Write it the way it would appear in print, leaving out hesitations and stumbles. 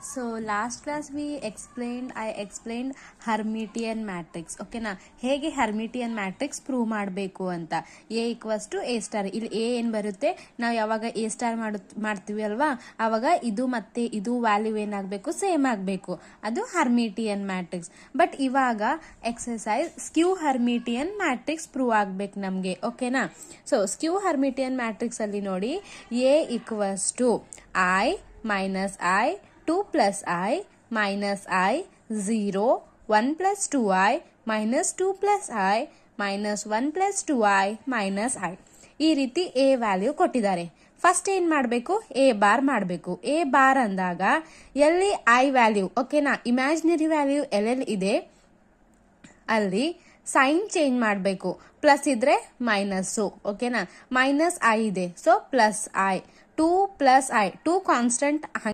So last class I explained Hermitian matrix. ಓಕೆನಾ, ಹೇಗೆ Hermitian matrix prove ಮಾಡಬೇಕು ಅಂತ. A equals to A star. ಇಲ್ಲಿ A ಏನು ಬರುತ್ತೆ, ನಾವು ಯಾವಾಗ A ಸ್ಟಾರ್ ಮಾಡ್ತೀವಿ ಅಲ್ವಾ, ಆವಾಗ ಇದು ಮತ್ತೆ ಇದು ವ್ಯಾಲ್ಯೂ ಏನಾಗಬೇಕು, ಸೇಮ್ ಆಗಬೇಕು. ಅದು ಹರ್ಮಿಟಿಯನ್ ಮ್ಯಾಟ್ರಿಕ್ಸ್. ಬಟ್ ಇವಾಗ ಎಕ್ಸರ್ಸೈಸ್ ಸ್ಕ್ಯೂ ಹರ್ಮಿಟಿಯನ್ ಮ್ಯಾಟ್ರಿಕ್ಸ್ ಪ್ರೂವ್ ಆಗ್ಬೇಕು ನಮಗೆ. ಓಕೆನಾ, ಸೊ ಸ್ಕ್ಯೂ ಹರ್ಮಿಟಿಯನ್ ಮ್ಯಾಟ್ರಿಕ್ಸ್ ಅಲ್ಲಿ ನೋಡಿ, A equals to I minus I, 2 plus I minus I, 0, 1 plus 2I minus 2 plus I minus 1 plus 2I minus I. ಈ ರೀತಿ A ವ್ಯಾಲ್ಯೂ ಕೊಟ್ಟಿದ್ದಾರೆ. First ಏನು ಮಾಡಬೇಕು, A ಬಾರ್ ಮಾಡಬೇಕು. A ಬಾರ್ ಅಂದಾಗ ಎಲ್ಲಿ I ವ್ಯಾಲ್ಯೂ, ಓಕೆನಾ, ಇಮ್ಯಾಜಿನರಿ ವ್ಯಾಲ್ಯೂ ಎಲ್ಲೆಲ್ಲಿ ಇದೆ ಅಲ್ಲಿ ಸೈನ್ ಚೇಂಜ್ ಮಾಡಬೇಕು. ಪ್ಲಸ್ ಇದ್ರೆ ಮೈನಸ್ಸು, ಓಕೆನಾ, ಮೈನಸ್ I ಇದೆ, so plus I. 2 plus I, 2 constant